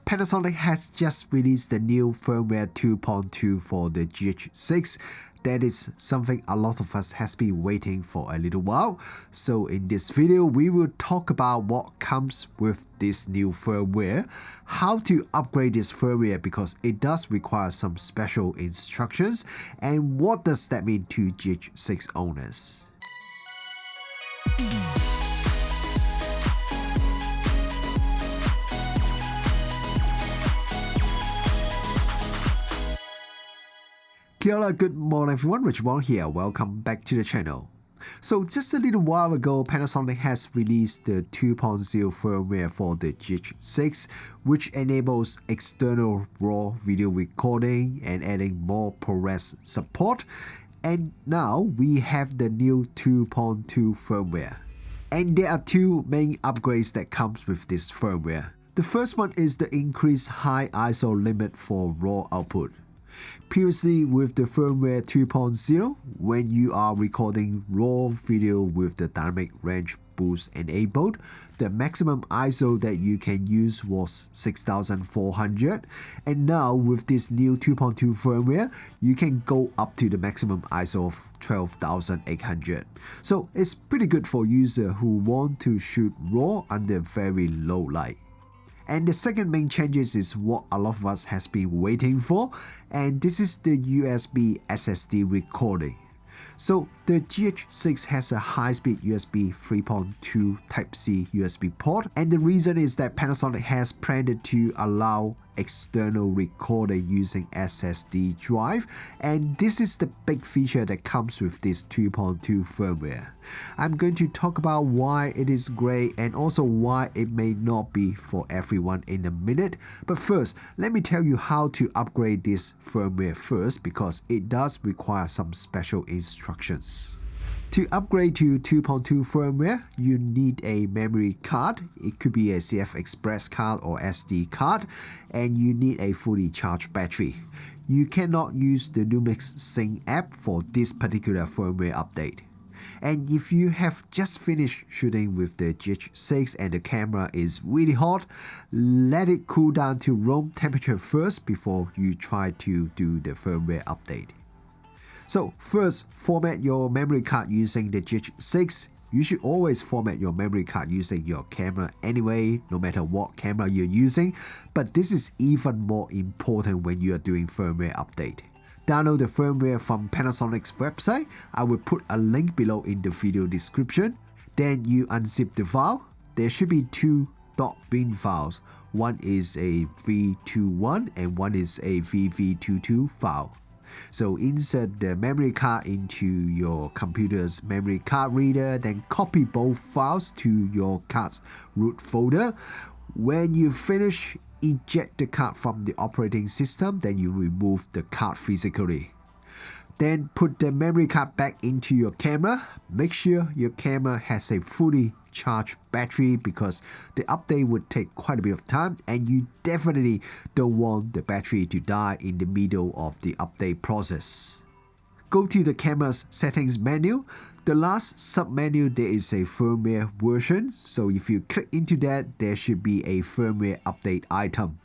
Panasonic has just released the new firmware 2.2 for the GH6. That is something a lot of us has been waiting for a little while. So in this video, we will talk about what comes with this new firmware, how to upgrade this firmware because it does require some special instructions, and what does that mean to GH6 owners. Kia ora, good morning everyone, Rich Wong here, welcome back to the channel. So just a little while ago, Panasonic has released the 2.0 firmware for the GH6, which enables external RAW video recording and adding more ProRes support. And now we have the new 2.2 firmware. And there are two main upgrades that comes with this firmware. The first one is the increased high ISO limit for RAW output. Previously with the firmware 2.0, when you are recording raw video with the dynamic range boost enabled, the maximum ISO that you can use was 6400, and now with this new 2.2 firmware, you can go up to the maximum ISO of 12800. So it's pretty good for users who want to shoot raw under very low light. And the second main changes is what a lot of us has been waiting for, and this is the USB SSD recording. So the GH6 has a high-speed USB 3.2 Type-C USB port, and the reason is that Panasonic has planned to allow external recording using SSD drive, and this is the big feature that comes with this 2.2 firmware. I'm going to talk about why it is great and also why it may not be for everyone in a minute. But first, let me tell you how to upgrade this firmware first because it does require some special instructions. To upgrade to 2.2 firmware, you need a memory card. It could be a CF Express card or SD card, and you need a fully charged battery. You cannot use the Lumix Sync app for this particular firmware update. And if you have just finished shooting with the GH6 and the camera is really hot, let it cool down to room temperature first before you try to do the firmware update. So first, format your memory card using the GH6. You should always format your memory card using your camera anyway, no matter what camera you're using, but this is even more important when you are doing firmware update. Download the firmware from Panasonic's website. I will put a link below in the video description. Then you unzip the file. There should be two .bin files. One is a V21 and one is a VV22 file. So insert the memory card into your computer's memory card reader, then copy both files to your card's root folder. When you finish, eject the card from the operating system, then you remove the card physically. Then put the memory card back into your camera. Make sure your camera has a fully charged battery because the update would take quite a bit of time, and you definitely don't want the battery to die in the middle of the update process. Go to the camera's settings menu. The last sub-menu, there is a firmware version. So if you click into that, there should be a firmware update item.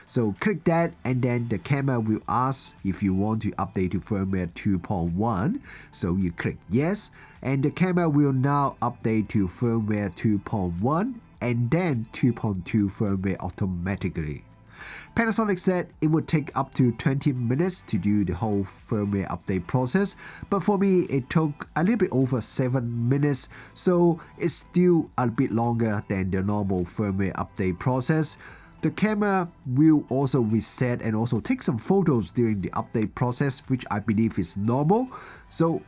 So click that, and then the camera will ask if you want to update to firmware 2.1. So you click yes, and the camera will now update to firmware 2.1 and then 2.2 firmware automatically. Panasonic said it would take up to 20 minutes to do the whole firmware update process, but for me it took a little bit over 7 minutes, so it's still a bit longer than the normal firmware update process. The camera will also reset and also take some photos during the update process, which I believe is normal. So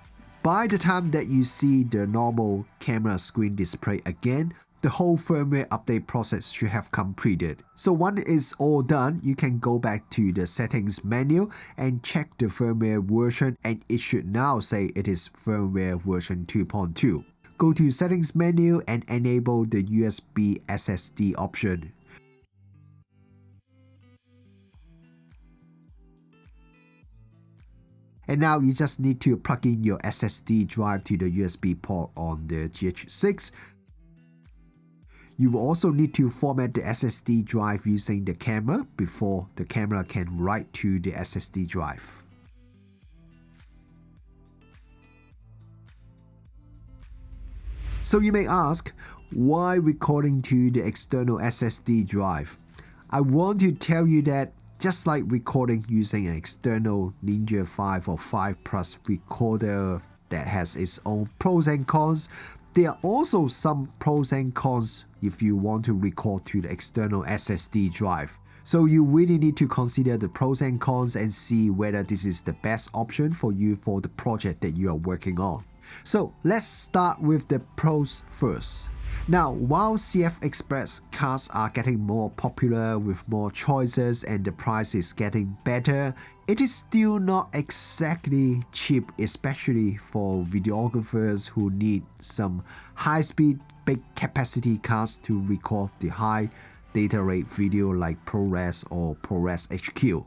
by the time that you see the normal camera screen display again, the whole firmware update process should have completed. So once it's all done, you can go back to the settings menu and check the firmware version, and it should now say it is firmware version 2.2. Go to settings menu and enable the USB SSD option. And now you just need to plug in your SSD drive to the USB port on the GH6. You will also need to format the SSD drive using the camera before the camera can write to the SSD drive. So you may ask, why recording to the external SSD drive? I want to tell you that just like recording using an external Ninja 5 or 5 Plus recorder that has its own pros and cons, there are also some pros and cons if you want to record to the external SSD drive. So you really need to consider the pros and cons and see whether this is the best option for you for the project that you are working on. So let's start with the pros first. Now, while CF Express cards are getting more popular with more choices and the price is getting better, it is still not exactly cheap, especially for videographers who need some high-speed, big capacity cards to record the high data rate video like ProRes or ProRes HQ.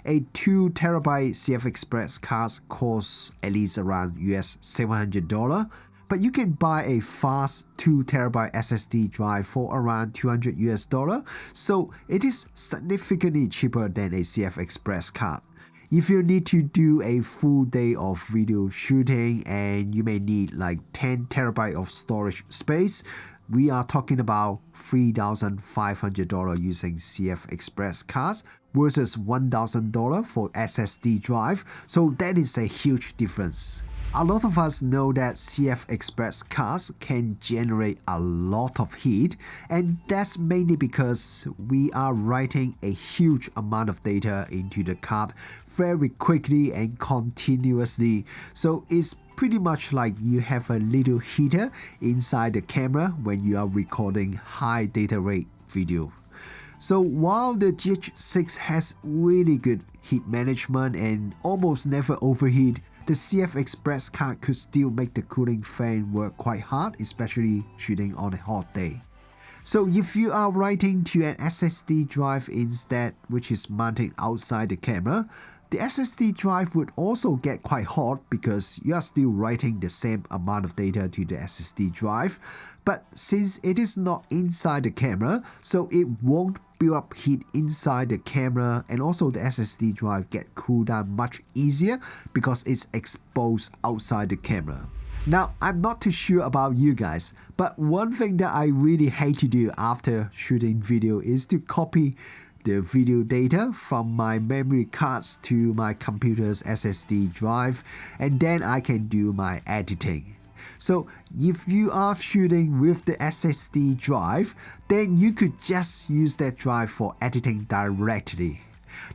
A 2TB CF Express card costs at least around $700, but you can buy a fast 2TB SSD drive for around $200, so it is significantly cheaper than a CF Express card. If you need to do a full day of video shooting and you may need like 10TB of storage space, we are talking about $3,500 using CF Express cards versus $1,000 for SSD drive, so that is a huge difference. A lot of us know that CF Express cards can generate a lot of heat, and that's mainly because we are writing a huge amount of data into the card very quickly and continuously, so it's pretty much like you have a little heater inside the camera when you are recording high data rate video. So while the GH6 has really good heat management and almost never overheat, the CF Express card could still make the cooling fan work quite hard, especially shooting on a hot day. So if you are writing to an SSD drive instead, which is mounted outside the camera, the SSD drive would also get quite hot because you are still writing the same amount of data to the SSD drive, but since it is not inside the camera, so it won't build up heat inside the camera, and also the SSD drive get cooled down much easier because it's exposed outside the camera. Now, I'm not too sure about you guys, but one thing that I really hate to do after shooting video is to copy the video data from my memory cards to my computer's SSD drive, and then I can do my editing. So if you are shooting with the SSD drive, then you could just use that drive for editing directly.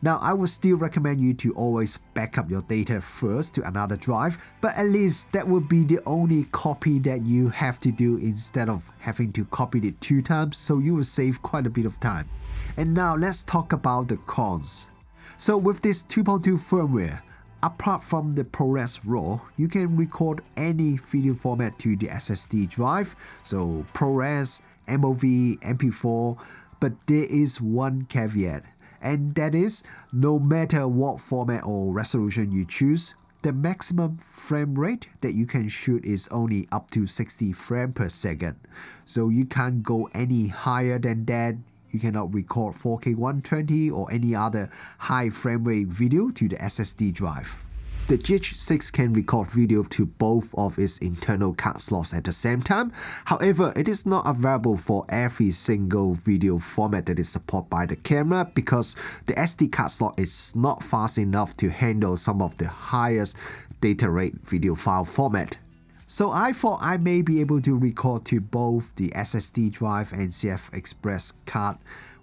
Now, I would still recommend you to always back up your data first to another drive, but at least that would be the only copy that you have to do instead of having to copy it 2 times, so you will save quite a bit of time. And now let's talk about the cons. So with this 2.2 firmware, apart from the ProRes RAW, you can record any video format to the SSD drive, so ProRes, MOV, MP4, but there is one caveat, and that is no matter what format or resolution you choose, the maximum frame rate that you can shoot is only up to 60 frames per second, so you can't go any higher than that. You cannot record 4K 120 or any other high frame rate video to the SSD drive. The GH6 can record video to both of its internal card slots at the same time. However, it is not available for every single video format that is supported by the camera because the SD card slot is not fast enough to handle some of the highest data rate video file format. So I thought I may be able to record to both the SSD drive and CF Express card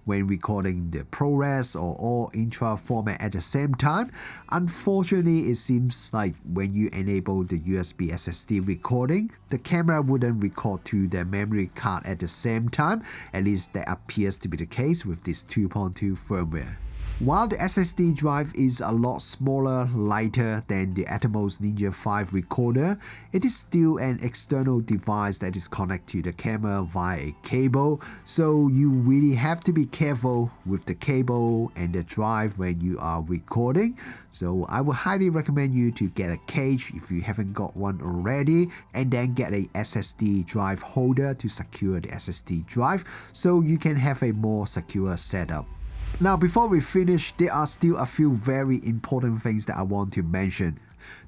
when recording the ProRes or all intra format at the same time. Unfortunately, it seems like when you enable the USB SSD recording, the camera wouldn't record to the memory card at the same time. At least that appears to be the case with this 2.2 firmware. While the SSD drive is a lot smaller, lighter than the Atomos Ninja 5 recorder, it is still an external device that is connected to the camera via a cable, so you really have to be careful with the cable and the drive when you are recording. So I would highly recommend you to get a cage if you haven't got one already, and then get a SSD drive holder to secure the SSD drive so you can have a more secure setup. Now, before we finish, there are still a few very important things that I want to mention.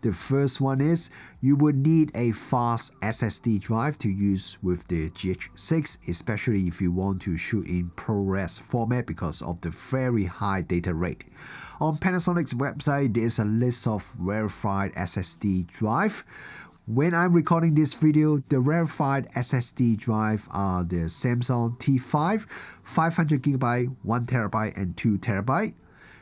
The first one is you would need a fast SSD drive to use with the GH6, especially if you want to shoot in ProRes format because of the very high data rate. On Panasonic's website, there is a list of verified SSD drive. When I'm recording this video, the verified SSD drive are the Samsung T5, 500GB, 1TB and 2TB,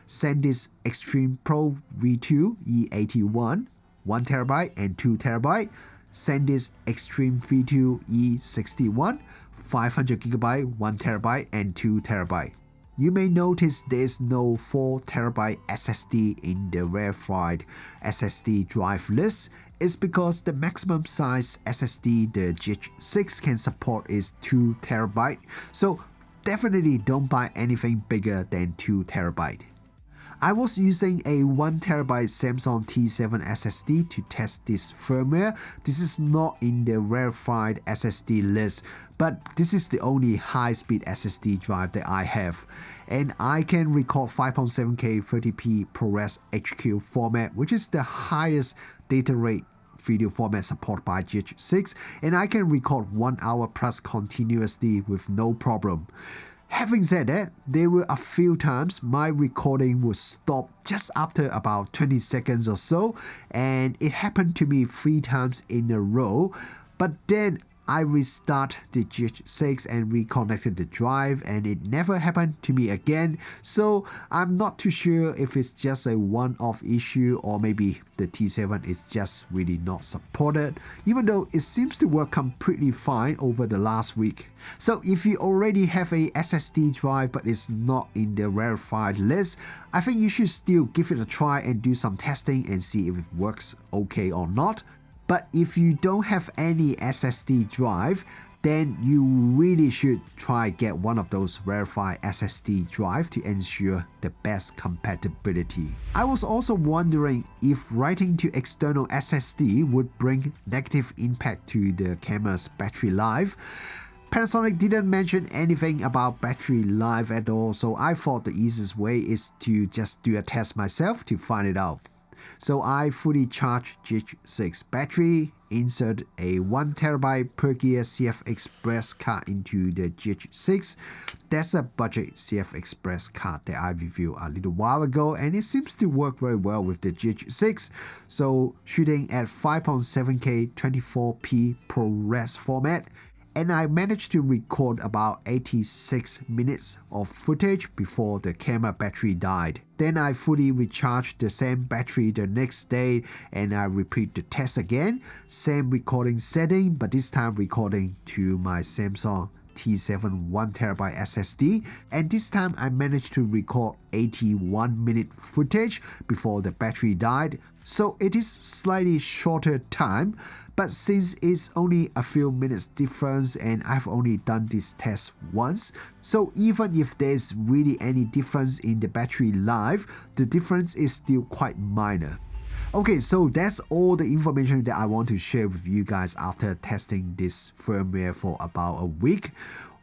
SanDisk Extreme Pro V2 E81, 1TB and 2TB, SanDisk Extreme V2 E61, 500GB, 1TB and 2TB. You may notice there is no 4TB SSD in the verified SSD drive list. It's because the maximum size SSD the GH6 can support is 2TB, so definitely don't buy anything bigger than 2TB. I was using a 1TB Samsung T7 SSD to test this firmware. This is not in the verified SSD list, but this is the only high-speed SSD drive that I have. And I can record 5.7K 30p ProRes HQ format, which is the highest data rate video format supported by GH6, and I can record 1 hour plus continuously with no problem. Having said that, there were a few times my recording would stop just after about 20 seconds or so, and it happened to me 3 times in a row, but then I restarted the GH6 and reconnected the drive, and it never happened to me again. So I'm not too sure if it's just a one-off issue or maybe the T7 is just really not supported, even though it seems to work completely fine over the last week. So if you already have a SSD drive but it's not in the verified list, I think you should still give it a try and do some testing and see if it works okay or not. But if you don't have any SSD drive, then you really should try get one of those verified SSD drive to ensure the best compatibility. I was also wondering if writing to external SSD would bring negative impact to the camera's battery life. Panasonic didn't mention anything about battery life at all, so I thought the easiest way is to just do a test myself to find it out. So I fully charged GH6 battery, insert a 1TB per gear CF Express card into the GH6. That's a budget CF Express card that I reviewed a little while ago, and it seems to work very well with the GH6. So shooting at 5.7K 24p ProRes format, and I managed to record about 86 minutes of footage before the camera battery died. Then I fully recharged the same battery the next day and I repeat the test again. Same recording setting, but this time recording to my Samsung T7 1TB SSD, and this time I managed to record 81-minute footage before the battery died. So it is slightly shorter time, but since it's only a few minutes difference and I've only done this test once, so even if there's really any difference in the battery life, the difference is still quite minor. Okay, so that's all the information that I want to share with you guys after testing this firmware for about a week.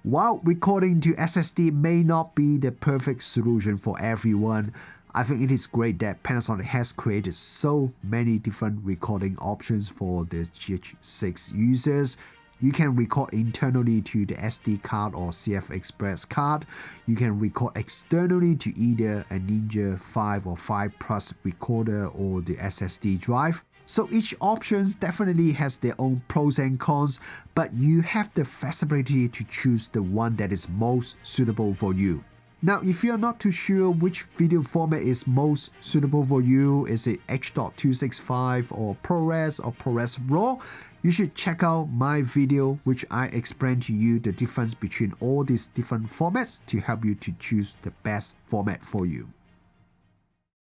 While recording to SSD may not be the perfect solution for everyone, I think it is great that Panasonic has created so many different recording options for the GH6 users. You can record internally to the SD card or CF Express card. You can record externally to either a Ninja 5 or 5 Plus recorder or the SSD drive. So each option definitely has their own pros and cons, but you have the flexibility to choose the one that is most suitable for you. Now, if you're not too sure which video format is most suitable for you, is it H.265 or ProRes or ProRes RAW, you should check out my video which I explain to you the difference between all these different formats to help you to choose the best format for you.